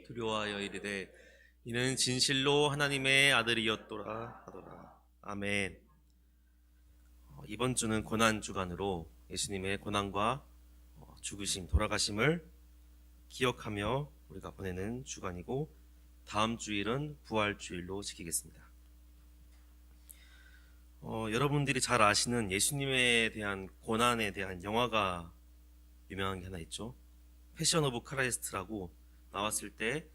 두려워하여 이르되 이는 진실로 하나님의 아들이었도라 하더라. 아멘. 이번 주는 고난 주간으로 예수님의 고난과 죽으심, 돌아가심을 기억하며 우리가 보내는 주간이고, 다음 주일은 부활주일로 지키겠습니다. 여러분들이 잘 아시는 예수님에 대한 고난에 대한 영화가 유명한 게 하나 있죠. 패션 오브 크라이스트라고 나왔을 때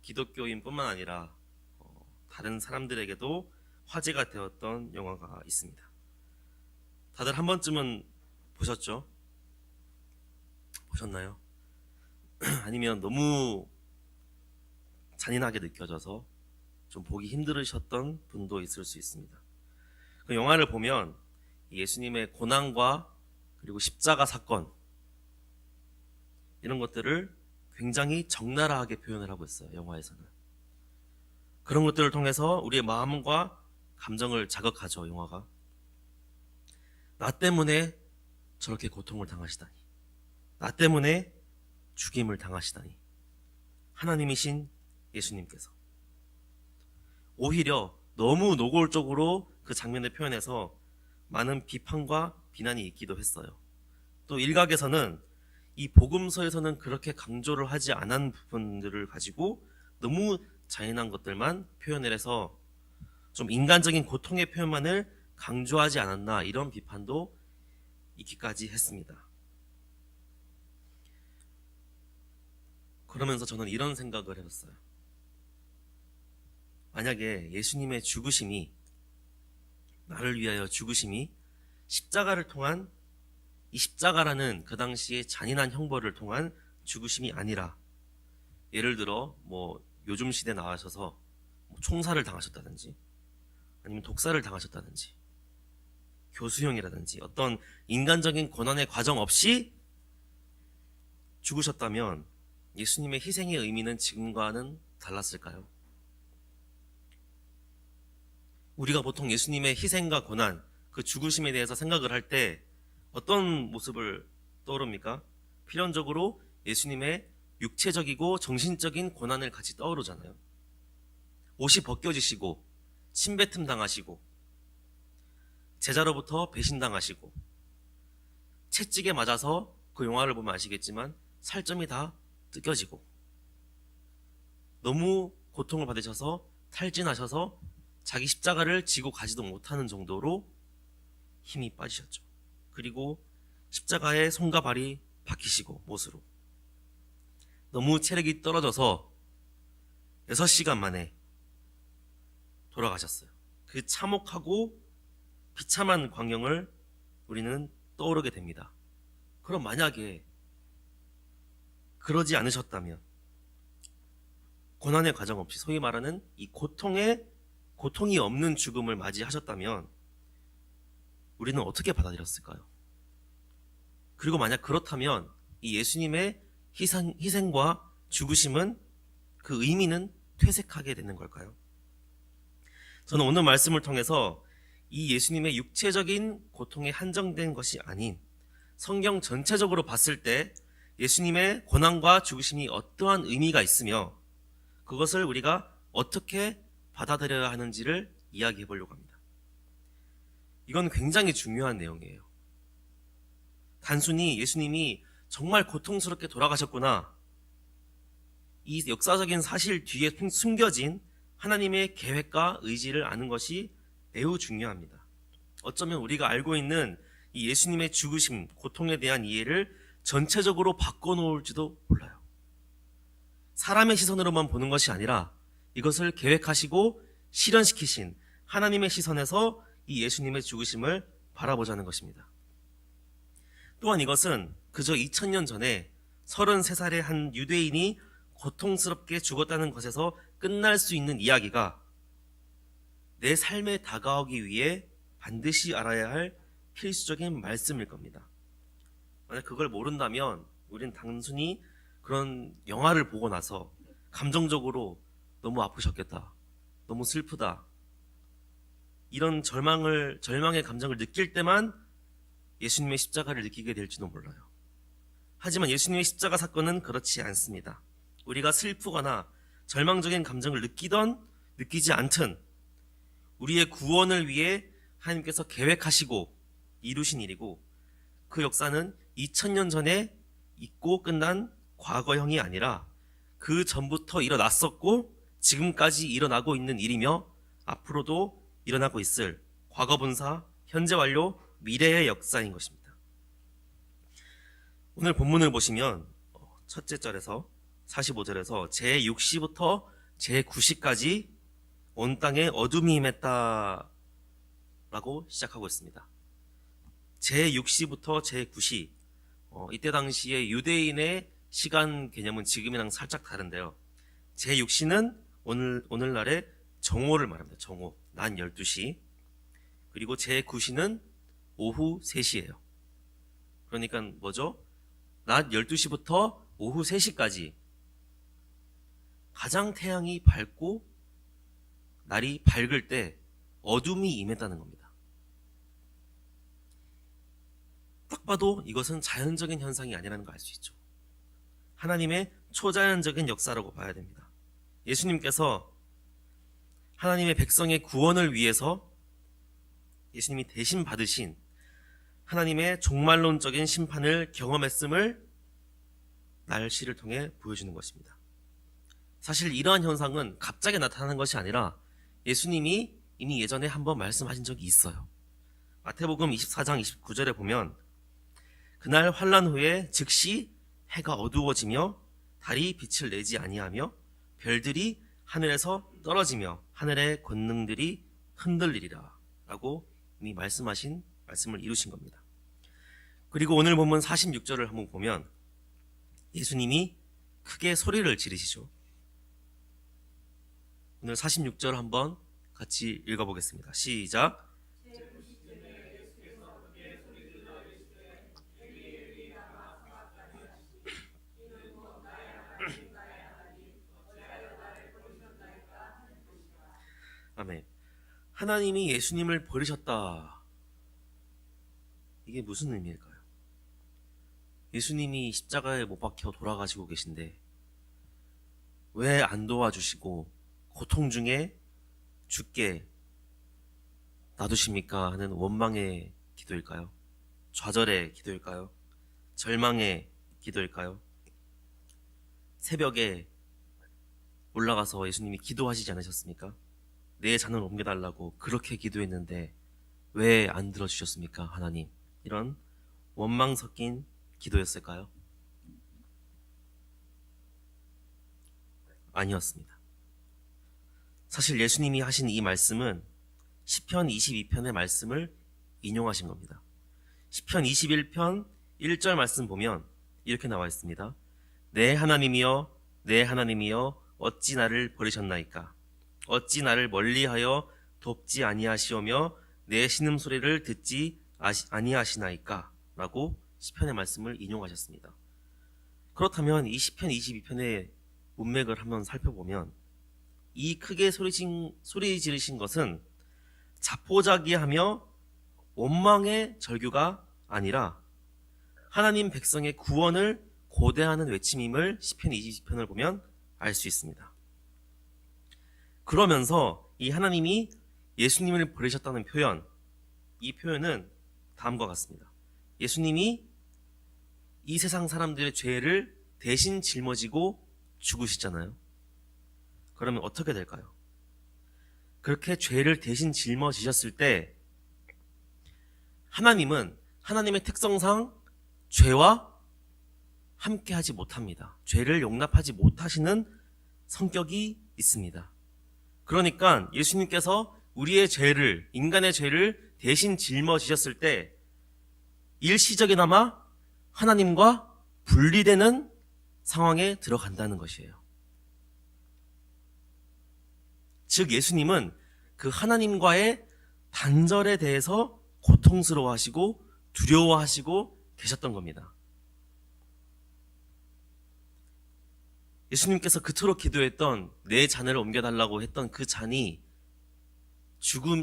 기독교인 뿐만 아니라 다른 사람들에게도 화제가 되었던 영화가 있습니다. 다들 한 번쯤은 보셨죠? 보셨나요? 아니면 너무 잔인하게 느껴져서 좀 보기 힘들으셨던 분도 있을 수 있습니다. 그 영화를 보면 예수님의 고난과 그리고 십자가 사건, 이런 것들을 굉장히 적나라하게 표현을 하고 있어요. 영화에서는. 그런 것들을 통해서 우리의 마음과 감정을 자극하죠. 영화가. 나 때문에 저렇게 고통을 당하시다니, 나 때문에 죽임을 당하시다니, 하나님이신 예수님께서 오히려 너무 노골적으로 그 장면을 표현해서 많은 비판과 비난이 있기도 했어요. 또 일각에서는 이 복음서에서는 그렇게 강조를 하지 않은 부분들을 가지고 너무 잔인한 것들만 표현을 해서 좀 인간적인 고통의 표현만을 강조하지 않았나, 이런 비판도 있기까지 했습니다. 그러면서 저는 이런 생각을 해봤어요. 만약에 예수님의 죽으심이, 나를 위하여 죽으심이 십자가를 통한, 이 십자가라는 그 당시에 잔인한 형벌을 통한 죽으심이 아니라, 예를 들어 요즘 시대에 나와셔서 총살을 당하셨다든지, 아니면 독살을 당하셨다든지, 교수형이라든지 어떤 인간적인 고난의 과정 없이 죽으셨다면 예수님의 희생의 의미는 지금과는 달랐을까요? 우리가 보통 예수님의 희생과 고난, 그 죽으심에 대해서 생각을 할 때 어떤 모습을 떠오릅니까? 필연적으로 예수님의 육체적이고 정신적인 고난을 같이 떠오르잖아요. 옷이 벗겨지시고, 침뱉음 당하시고, 제자로부터 배신당하시고, 채찍에 맞아서, 그 영화를 보면 아시겠지만 살점이 다 뜯겨지고, 너무 고통을 받으셔서 탈진하셔서 자기 십자가를 지고 가지도 못하는 정도로 힘이 빠지셨죠. 그리고 십자가에 손과 발이 박히시고, 못으로 너무 체력이 떨어져서 6시간 만에 돌아가셨어요. 그 참혹하고 비참한 광경을 우리는 떠오르게 됩니다. 그럼 만약에 그러지 않으셨다면, 고난의 과정 없이, 소위 말하는 이 고통이 없는 죽음을 맞이하셨다면 우리는 어떻게 받아들였을까요? 그리고 만약 그렇다면 이 예수님의 희생과 죽으심은, 그 의미는 퇴색하게 되는 걸까요? 저는 오늘 말씀을 통해서 이 예수님의 육체적인 고통에 한정된 것이 아닌 성경 전체적으로 봤을 때 예수님의 고난과 죽으심이 어떠한 의미가 있으며 그것을 우리가 어떻게 받아들여야 하는지를 이야기해 보려고 합니다. 이건 굉장히 중요한 내용이에요. 단순히 예수님이 정말 고통스럽게 돌아가셨구나, 이 역사적인 사실 뒤에 숨겨진 하나님의 계획과 의지를 아는 것이 매우 중요합니다. 어쩌면 우리가 알고 있는 이 예수님의 죽으심, 고통에 대한 이해를 전체적으로 바꿔놓을지도 몰라요. 사람의 시선으로만 보는 것이 아니라 이것을 계획하시고 실현시키신 하나님의 시선에서 이 예수님의 죽으심을 바라보자는 것입니다. 또한 이것은 그저 2000년 전에 33살의 한 유대인이 고통스럽게 죽었다는 것에서 끝날 수 있는 이야기가 내 삶에 다가오기 위해 반드시 알아야 할 필수적인 말씀일 겁니다. 만약 그걸 모른다면 우린 단순히 그런 영화를 보고 나서 감정적으로 너무 아프셨겠다, 너무 슬프다, 이런 절망의 감정을 느낄 때만 예수님의 십자가를 느끼게 될지도 몰라요. 하지만 예수님의 십자가 사건은 그렇지 않습니다. 우리가 슬프거나 절망적인 감정을 느끼던 느끼지 않든 우리의 구원을 위해 하나님께서 계획하시고 이루신 일이고, 그 역사는 2000년 전에 있고 끝난 과거형이 아니라 그 전부터 일어났었고 지금까지 일어나고 있는 일이며 앞으로도 일어나고 있을 과거분사, 현재 완료, 미래의 역사인 것입니다. 오늘 본문을 보시면 첫째 절에서 45절에서 제6시부터 제9시까지 온 땅에 어둠이 임했다 라고 시작하고 있습니다. 제6시부터 제9시, 이때 당시에 유대인의 시간 개념은 지금이랑 살짝 다른데요. 제6시는 오늘날의 정오를 말합니다. 정오, 낮 12시. 그리고 제9시는 오후 3시예요. 그러니까 뭐죠? 낮 12시부터 오후 3시까지 가장 태양이 밝고 날이 밝을 때 어둠이 임했다는 겁니다. 딱 봐도 이것은 자연적인 현상이 아니라는 걸 알 수 있죠. 하나님의 초자연적인 역사라고 봐야 됩니다. 예수님께서 하나님의 백성의 구원을 위해서 예수님이 대신 받으신 하나님의 종말론적인 심판을 경험했음을 날씨를 통해 보여주는 것입니다. 사실 이러한 현상은 갑자기 나타나는 것이 아니라 예수님이 이미 예전에 한번 말씀하신 적이 있어요. 마태복음 24장 29절에 보면 그날 환란 후에 즉시 해가 어두워지며 달이 빛을 내지 아니하며 별들이 하늘에서 떨어지며 하늘의 권능들이 흔들리리라 라고 이미 말씀하신 말씀을 이루신 겁니다. 그리고 오늘 본문 46절을 한번 보면 예수님이 크게 소리를 지르시죠. 오늘 46절 한번 같이 읽어보겠습니다. 시작. 아멘. 하나님이 예수님을 버리셨다. 이게 무슨 의미일까요? 예수님이 십자가에 못 박혀 돌아가시고 계신데 왜 안 도와주시고 고통 중에 죽게 놔두십니까? 하는 원망의 기도일까요? 좌절의 기도일까요? 절망의 기도일까요? 새벽에 올라가서 예수님이 기도하시지 않으셨습니까? 내 잔을 옮겨달라고 그렇게 기도했는데 왜 안 들어주셨습니까? 하나님. 이런 원망 섞인 기도였을까요? 아니었습니다. 사실 예수님이 하신 이 말씀은 시편 22편의 말씀을 인용하신 겁니다. 시편 21편 1절 말씀 보면 이렇게 나와 있습니다. 내 하나님이여, 내 하나님이여, 어찌 나를 버리셨나이까? 어찌 나를 멀리하여 돕지 아니하시오며 내 신음소리를 듣지 아니하시나이까? 라고 시편의 말씀을 인용하셨습니다. 그렇다면 이 시편 22편의 문맥을 한번 살펴보면 이 크게 소리 지르신 것은 자포자기하며 원망의 절규가 아니라 하나님 백성의 구원을 고대하는 외침임을 시편 22편을 보면 알 수 있습니다. 그러면서 이 하나님이 예수님을 버리셨다는 표현, 이 표현은 다음과 같습니다. 예수님이 이 세상 사람들의 죄를 대신 짊어지고 죽으시잖아요. 그러면 어떻게 될까요? 그렇게 죄를 대신 짊어지셨을 때 하나님은 하나님의 특성상 죄와 함께하지 못합니다. 죄를 용납하지 못하시는 성격이 있습니다. 그러니까 예수님께서 우리의 죄를, 인간의 죄를 대신 짊어지셨을 때 일시적이나마 하나님과 분리되는 상황에 들어간다는 것이에요. 즉 예수님은 그 하나님과의 단절에 대해서 고통스러워하시고 두려워하시고 계셨던 겁니다. 예수님께서 그토록 기도했던 내 잔을 옮겨달라고 했던 그 잔이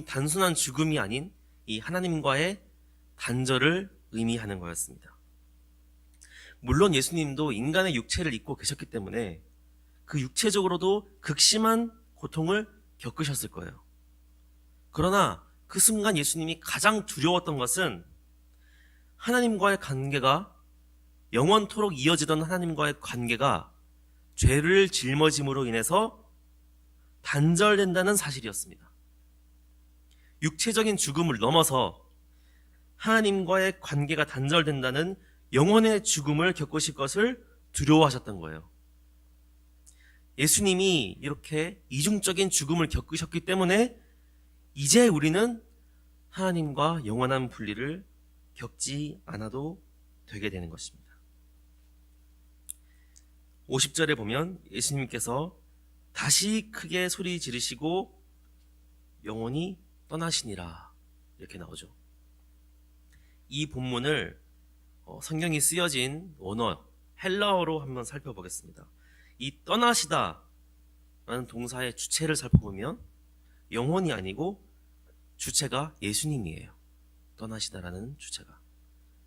단순한 죽음이 아닌 이 하나님과의 단절을 의미하는 거였습니다. 물론 예수님도 인간의 육체를 입고 계셨기 때문에 그 육체적으로도 극심한 고통을 겪으셨을 거예요. 그러나 그 순간 예수님이 가장 두려웠던 것은 하나님과의 관계가, 영원토록 이어지던 하나님과의 관계가 죄를 짊어짐으로 인해서 단절된다는 사실이었습니다. 육체적인 죽음을 넘어서 하나님과의 관계가 단절된다는 영혼의 죽음을 겪으실 것을 두려워하셨던 거예요. 예수님이 이렇게 이중적인 죽음을 겪으셨기 때문에 이제 우리는 하나님과 영원한 분리를 겪지 않아도 되게 되는 것입니다. 50절에 보면 예수님께서 다시 크게 소리 지르시고 영원히 떠나시니라 이렇게 나오죠. 이 본문을 성경이 쓰여진 원어 헬라어로 한번 살펴보겠습니다. 이 떠나시다 라는 동사의 주체를 살펴보면 영혼이 아니고 주체가 예수님이에요. 떠나시다라는 주체가.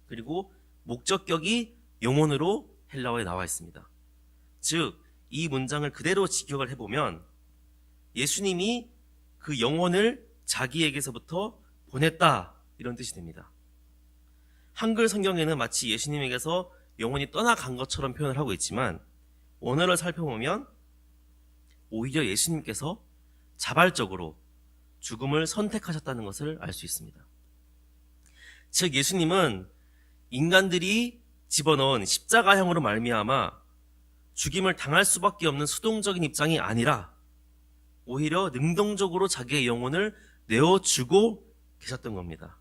그리고 목적격이 영혼으로 헬라어에 나와 있습니다. 즉, 이 문장을 그대로 직역을 해보면 예수님이 그 영혼을 자기에게서부터 보냈다 이런 뜻이 됩니다. 한글 성경에는 마치 예수님에게서 영혼이 떠나간 것처럼 표현을 하고 있지만 원어를 살펴보면 오히려 예수님께서 자발적으로 죽음을 선택하셨다는 것을 알 수 있습니다. 즉 예수님은 인간들이 집어넣은 십자가형으로 말미암아 죽임을 당할 수밖에 없는 수동적인 입장이 아니라 오히려 능동적으로 자기의 영혼을 내어주고 계셨던 겁니다.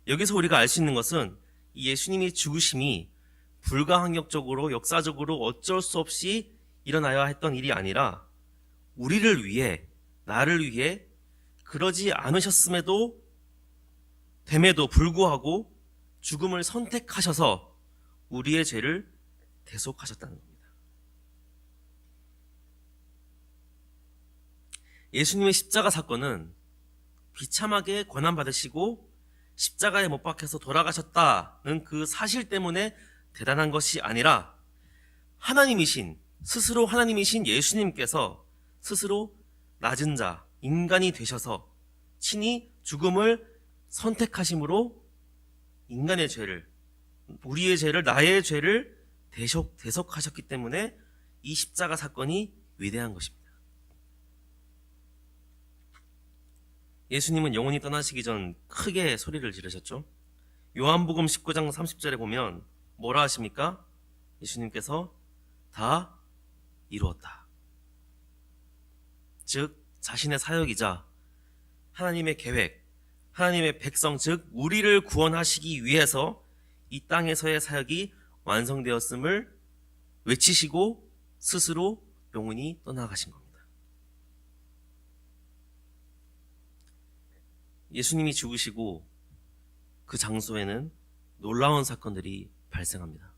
여기서 우리가 알 수 있는 것은 이 예수님의 죽으심이 불가항력적으로 역사적으로 어쩔 수 없이 일어나야 했던 일이 아니라 우리를 위해, 나를 위해 그러지 않으셨음에도 됨에도 불구하고 죽음을 선택하셔서 우리의 죄를 대속하셨다는 겁니다. 예수님의 십자가 사건은 비참하게 고난받으시고 십자가에 못 박혀서 돌아가셨다는 그 사실 때문에 대단한 것이 아니라 스스로 하나님이신 예수님께서 스스로 낮은 자, 인간이 되셔서 친히 죽음을 선택하심으로 인간의 죄를, 우리의 죄를, 나의 죄를 대속하셨기 때문에 이 십자가 사건이 위대한 것입니다. 예수님은 영원히 떠나시기 전 크게 소리를 지르셨죠. 요한복음 19장 30절에 보면 뭐라 하십니까? 예수님께서 다 이루었다. 즉 자신의 사역이자 하나님의 계획, 하나님의 백성, 즉 우리를 구원하시기 위해서 이 땅에서의 사역이 완성되었음을 외치시고 스스로 영원히 떠나가신 겁니다. 예수님이 죽으시고 그 장소에는 놀라운 사건들이 발생합니다.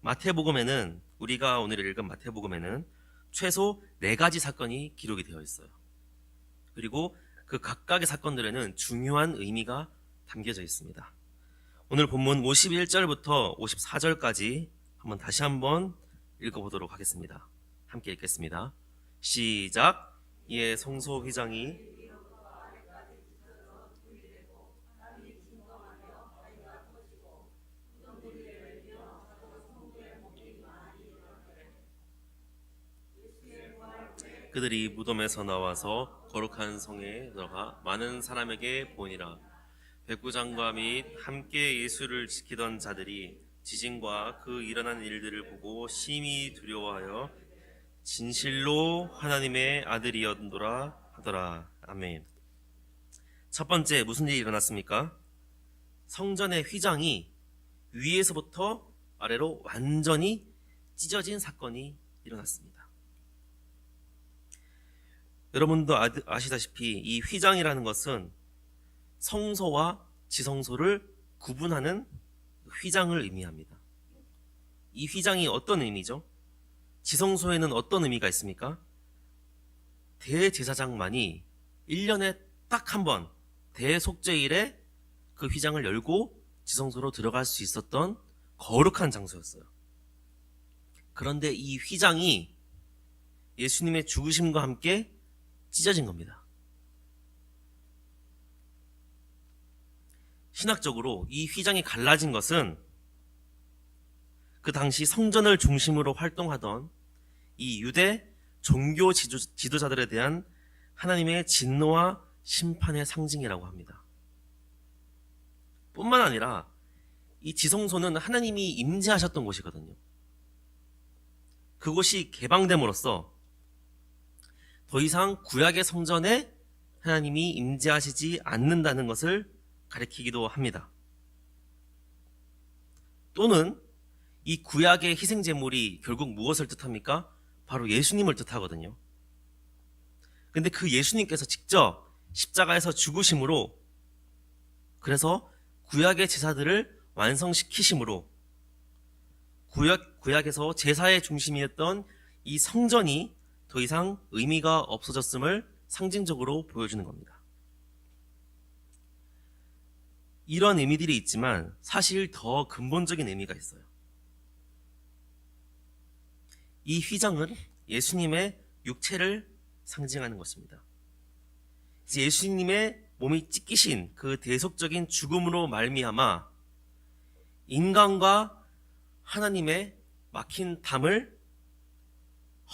마태복음에는, 우리가 오늘 읽은 마태복음에는 최소 4가지 사건이 기록이 되어 있어요. 그리고 그 각각의 사건들에는 중요한 의미가 담겨져 있습니다. 오늘 본문 51절부터 54절까지 다시 한번 읽어보도록 하겠습니다. 함께 읽겠습니다. 시작. 이에 성소휘장이 그들이 무덤에서 나와서 거룩한 성에 들어가 많은 사람에게 보니라. 백부장과 및 함께 예수를 지키던 자들이 지진과 그 일어난 일들을 보고 심히 두려워하여 진실로 하나님의 아들이었노라 하더라. 아멘. 첫 번째, 무슨 일이 일어났습니까? 성전의 휘장이 위에서부터 아래로 완전히 찢어진 사건이 일어났습니다. 여러분도 아시다시피 이 휘장이라는 것은 성소와 지성소를 구분하는 휘장을 의미합니다. 이 휘장이 어떤 의미죠? 지성소에는 어떤 의미가 있습니까? 대제사장만이 1년에 딱 한 번 대속죄일에 그 휘장을 열고 지성소로 들어갈 수 있었던 거룩한 장소였어요. 그런데 이 휘장이 예수님의 죽으심과 함께 찢어진 겁니다. 신학적으로 이 휘장이 갈라진 것은 그 당시 성전을 중심으로 활동하던 이 유대 종교 지도자들에 대한 하나님의 진노와 심판의 상징이라고 합니다. 뿐만 아니라 이 지성소는 하나님이 임재하셨던 곳이거든요. 그곳이 개방됨으로써 더 이상 구약의 성전에 하나님이 임재하시지 않는다는 것을 가리키기도 합니다. 또는 이 구약의 희생제물이 결국 무엇을 뜻합니까? 바로 예수님을 뜻하거든요. 근데 그 예수님께서 직접 십자가에서 죽으심으로, 그래서 구약의 제사들을 완성시키심으로 구약에서 제사의 중심이었던 이 성전이 더 이상 의미가 없어졌음을 상징적으로 보여주는 겁니다. 이런 의미들이 있지만 사실 더 근본적인 의미가 있어요. 이 휘장은 예수님의 육체를 상징하는 것입니다. 예수님의 몸이 찢기신 그 대속적인 죽음으로 말미암아 인간과 하나님의 막힌 담을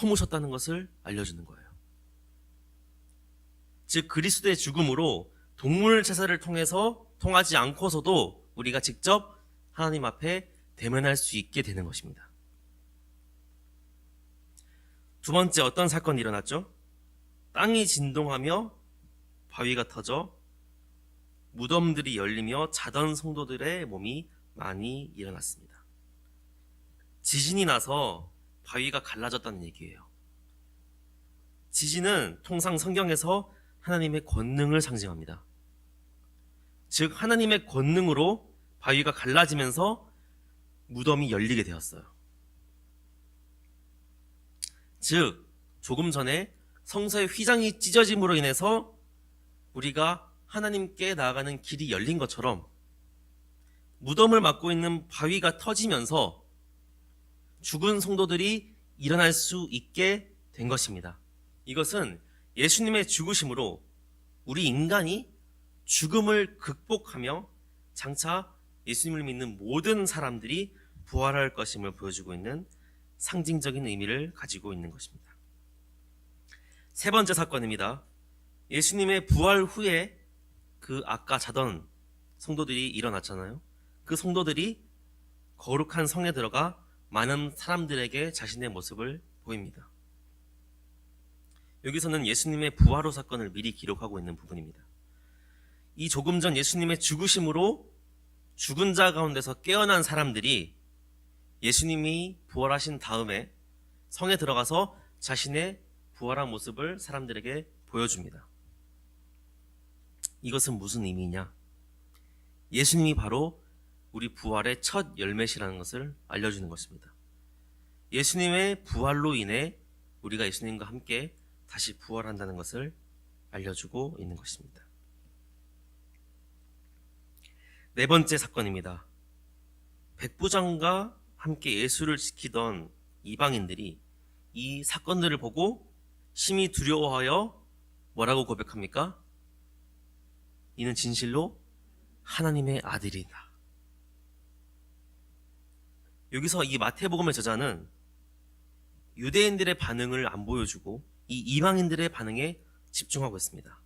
허무셨다는 것을 알려주는 거예요. 즉 그리스도의 죽음으로 동물 제사를 통하지 않고서도 우리가 직접 하나님 앞에 대면할 수 있게 되는 것입니다. 두 번째, 어떤 사건이 일어났죠? 땅이 진동하며 바위가 터져 무덤들이 열리며 자던 성도들의 몸이 많이 일어났습니다. 지진이 나서 바위가 갈라졌다는 얘기예요. 지진은 통상 성경에서 하나님의 권능을 상징합니다. 즉 하나님의 권능으로 바위가 갈라지면서 무덤이 열리게 되었어요. 즉 조금 전에 성서의 휘장이 찢어짐으로 인해서 우리가 하나님께 나아가는 길이 열린 것처럼 무덤을 막고 있는 바위가 터지면서 죽은 성도들이 일어날 수 있게 된 것입니다. 이것은 예수님의 죽으심으로 우리 인간이 죽음을 극복하며 장차 예수님을 믿는 모든 사람들이 부활할 것임을 보여주고 있는 상징적인 의미를 가지고 있는 것입니다. 세 번째 사건입니다. 예수님의 부활 후에 그 아까 자던 성도들이 일어났잖아요. 그 성도들이 거룩한 성에 들어가 많은 사람들에게 자신의 모습을 보입니다. 여기서는 예수님의 부활 후 사건을 미리 기록하고 있는 부분입니다. 이 조금 전 예수님의 죽으심으로 죽은 자 가운데서 깨어난 사람들이 예수님이 부활하신 다음에 성에 들어가서 자신의 부활한 모습을 사람들에게 보여줍니다. 이것은 무슨 의미냐? 예수님이 바로 우리 부활의 첫 열매시라는 것을 알려주는 것입니다. 예수님의 부활로 인해 우리가 예수님과 함께 다시 부활한다는 것을 알려주고 있는 것입니다. 네 번째 사건입니다. 백부장과 함께 예수를 지키던 이방인들이 이 사건들을 보고 심히 두려워하여 뭐라고 고백합니까? 이는 진실로 하나님의 아들이다. 여기서 이 마태복음의 저자는 유대인들의 반응을 안 보여주고 이 이방인들의 반응에 집중하고 있습니다.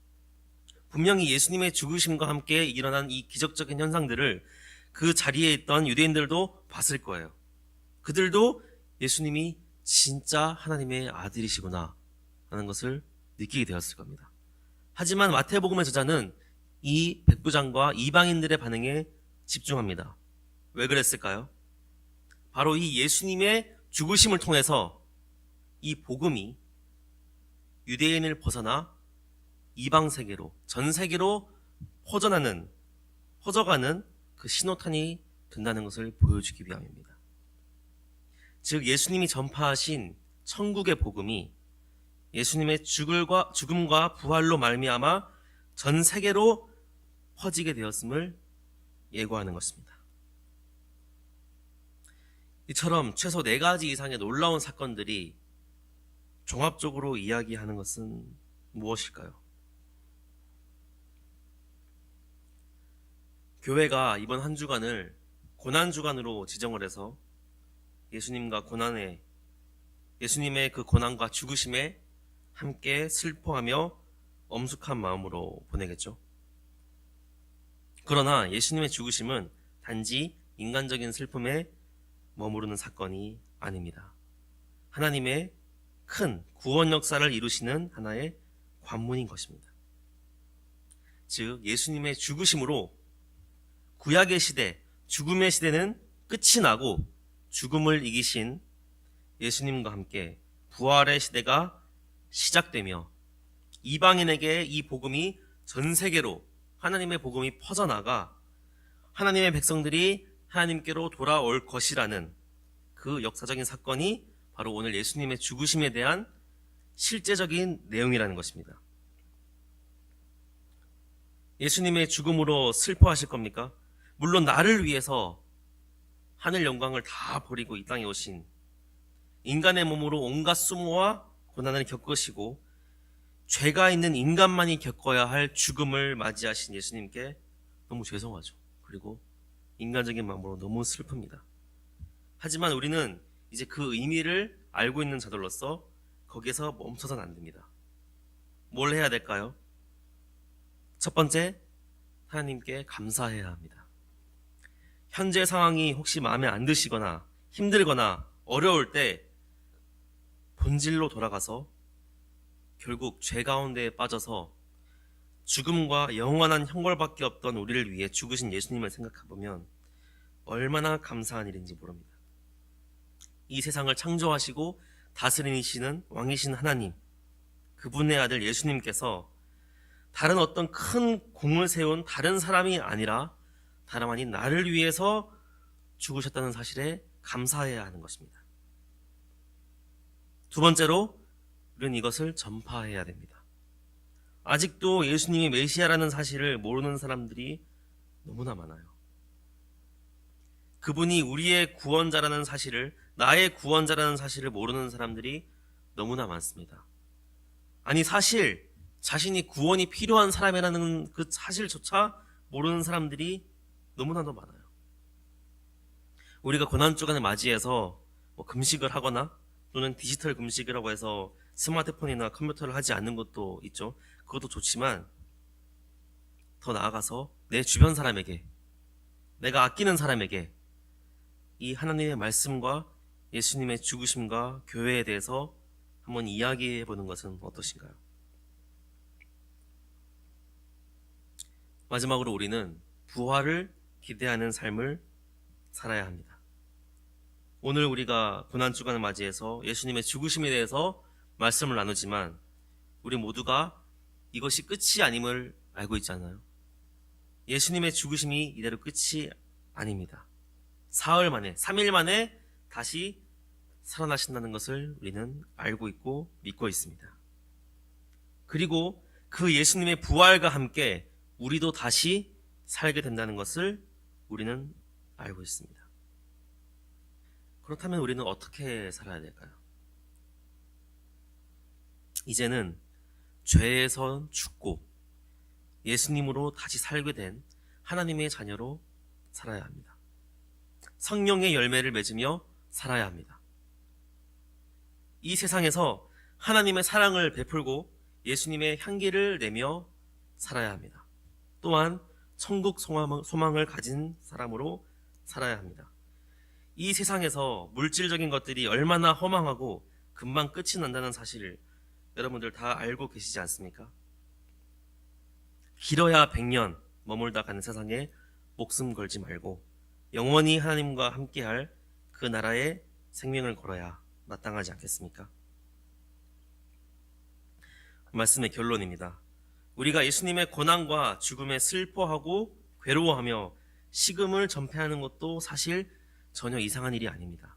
분명히 예수님의 죽으심과 함께 일어난 이 기적적인 현상들을 그 자리에 있던 유대인들도 봤을 거예요. 그들도 예수님이 진짜 하나님의 아들이시구나 라는 것을 느끼게 되었을 겁니다. 하지만 마태복음의 저자는 이 백부장과 이방인들의 반응에 집중합니다. 왜 그랬을까요? 바로 이 예수님의 죽으심을 통해서 이 복음이 유대인을 벗어나 이방 세계로, 전 세계로 퍼져가는 그 신호탄이 된다는 것을 보여주기 위함입니다. 즉 예수님이 전파하신 천국의 복음이 예수님의 죽음과 부활로 말미암아 전 세계로 퍼지게 되었음을 예고하는 것입니다. 이처럼 최소 4가지 이상의 놀라운 사건들이 종합적으로 이야기하는 것은 무엇일까요? 교회가 이번 한 주간을 고난주간으로 지정을 해서 예수님의 그 고난과 죽으심에 함께 슬퍼하며 엄숙한 마음으로 보내겠죠. 그러나 예수님의 죽으심은 단지 인간적인 슬픔에 머무르는 사건이 아닙니다. 하나님의 큰 구원 역사를 이루시는 하나의 관문인 것입니다. 즉, 예수님의 죽으심으로 구약의 시대, 죽음의 시대는 끝이 나고 죽음을 이기신 예수님과 함께 부활의 시대가 시작되며 이방인에게 이 복음이 전 세계로 하나님의 복음이 퍼져나가 하나님의 백성들이 하나님께로 돌아올 것이라는 그 역사적인 사건이 바로 오늘 예수님의 죽으심에 대한 실제적인 내용이라는 것입니다. 예수님의 죽음으로 슬퍼하실 겁니까? 물론 나를 위해서 하늘 영광을 다 버리고 이 땅에 오신 인간의 몸으로 온갖 수모와 고난을 겪으시고 죄가 있는 인간만이 겪어야 할 죽음을 맞이하신 예수님께 너무 죄송하죠. 그리고 인간적인 마음으로 너무 슬픕니다. 하지만 우리는 이제 그 의미를 알고 있는 자들로서 거기에서 멈춰서는 안 됩니다. 뭘 해야 될까요? 첫 번째, 하나님께 감사해야 합니다. 현재 상황이 혹시 마음에 안 드시거나 힘들거나 어려울 때 본질로 돌아가서 결국 죄 가운데에 빠져서 죽음과 영원한 형벌밖에 없던 우리를 위해 죽으신 예수님을 생각해보면 얼마나 감사한 일인지 모릅니다. 이 세상을 창조하시고 다스리시는 왕이신 하나님, 그분의 아들 예수님께서 다른 어떤 큰 공을 세운 다른 사람이 아니라 다름 아닌 나를 위해서 죽으셨다는 사실에 감사해야 하는 것입니다. 두 번째로 우리는 이것을 전파해야 됩니다. 아직도 예수님이 메시아라는 사실을 모르는 사람들이 너무나 많아요. 그분이 우리의 구원자라는 사실을, 나의 구원자라는 사실을 모르는 사람들이 너무나 많습니다. 아니, 사실 자신이 구원이 필요한 사람이라는 그 사실조차 모르는 사람들이 너무나도 많아요. 우리가 고난주간을 맞이해서 금식을 하거나 또는 디지털 금식이라고 해서 스마트폰이나 컴퓨터를 하지 않는 것도 있죠. 그것도 좋지만 더 나아가서 내 주변 사람에게, 내가 아끼는 사람에게 이 하나님의 말씀과 예수님의 죽으심과 교회에 대해서 한번 이야기해 보는 것은 어떠신가요? 마지막으로 우리는 부활을 기대하는 삶을 살아야 합니다. 오늘 우리가 고난주간을 맞이해서 예수님의 죽으심에 대해서 말씀을 나누지만 우리 모두가 이것이 끝이 아님을 알고 있잖아요. 예수님의 죽으심이 이대로 끝이 아닙니다. 사흘 만에, 3일 만에 다시 살아나신다는 것을 우리는 알고 있고 믿고 있습니다. 그리고 그 예수님의 부활과 함께 우리도 다시 살게 된다는 것을 우리는 알고 있습니다. 그렇다면 우리는 어떻게 살아야 될까요? 이제는 죄에서 죽고 예수님으로 다시 살게 된 하나님의 자녀로 살아야 합니다. 성령의 열매를 맺으며 살아야 합니다. 이 세상에서 하나님의 사랑을 베풀고 예수님의 향기를 내며 살아야 합니다. 또한 천국 소망을 가진 사람으로 살아야 합니다. 이 세상에서 물질적인 것들이 얼마나 허망하고 금방 끝이 난다는 사실을 여러분들 다 알고 계시지 않습니까? 길어야 100년 머물다 가는 세상에 목숨 걸지 말고 영원히 하나님과 함께할 그 나라에 생명을 걸어야 마땅하지 않겠습니까? 말씀의 결론입니다. 우리가 예수님의 고난과 죽음에 슬퍼하고 괴로워하며 식음을 전폐하는 것도 사실 전혀 이상한 일이 아닙니다.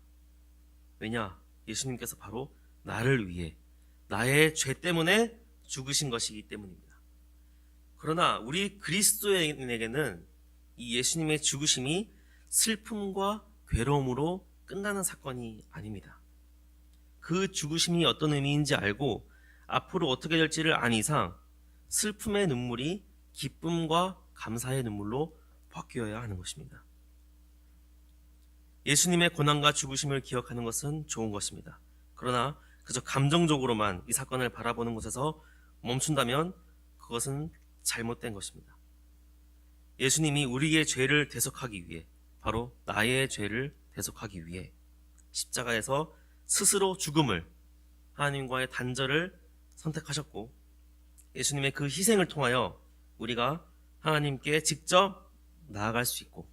왜냐? 예수님께서 바로 나를 위해, 나의 죄 때문에 죽으신 것이기 때문입니다. 그러나 우리 그리스도인에게는 이 예수님의 죽으심이 슬픔과 괴로움으로 끝나는 사건이 아닙니다. 그 죽으심이 어떤 의미인지 알고 앞으로 어떻게 될지를 안 이상 슬픔의 눈물이 기쁨과 감사의 눈물로 바뀌어야 하는 것입니다. 예수님의 고난과 죽으심을 기억하는 것은 좋은 것입니다. 그러나 그저 감정적으로만 이 사건을 바라보는 곳에서 멈춘다면 그것은 잘못된 것입니다. 예수님이 우리의 죄를 대속하기 위해, 바로 나의 죄를 대속하기 위해 십자가에서 스스로 죽음을, 하나님과의 단절을 선택하셨고, 예수님의 그 희생을 통하여 우리가 하나님께 직접 나아갈 수 있고,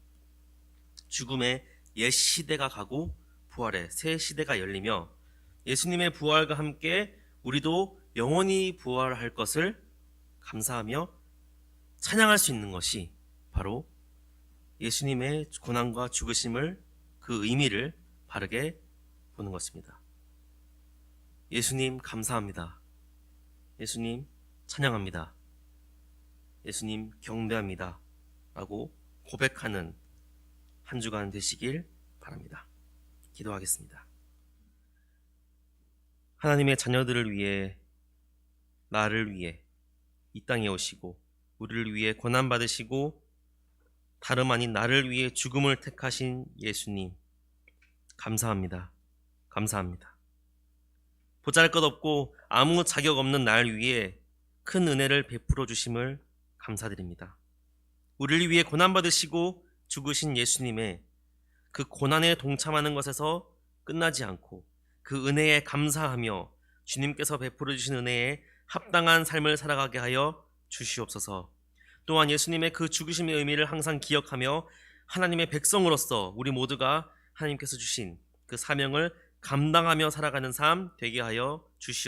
죽음의 옛 시대가 가고 부활의 새 시대가 열리며 예수님의 부활과 함께 우리도 영원히 부활할 것을 감사하며 찬양할 수 있는 것이 바로 예수님의 고난과 죽으심을, 그 의미를 바르게 보는 것입니다. 예수님 감사합니다. 예수님 찬양합니다. 예수님 경배합니다. 라고 고백하는 한 주간 되시길 바랍니다. 기도하겠습니다. 하나님의 자녀들을 위해, 나를 위해 이 땅에 오시고 우리를 위해 고난받으시고 다름 아닌 나를 위해 죽음을 택하신 예수님, 감사합니다. 감사합니다. 보잘것없고 아무 자격 없는 날 위해 큰 은혜를 베풀어 주심을 감사드립니다. 우리를 위해 고난받으시고 죽으신 예수님의 그 고난에 동참하는 것에서 끝나지 않고 그 은혜에 감사하며 주님께서 베풀어 주신 은혜에 합당한 삶을 살아가게 하여 주시옵소서. 또한 예수님의 그 죽으심의 의미를 항상 기억하며 하나님의 백성으로서 우리 모두가 하나님께서 주신 그 사명을 감당하며 살아가는 삶 되게 하여 주시옵소서.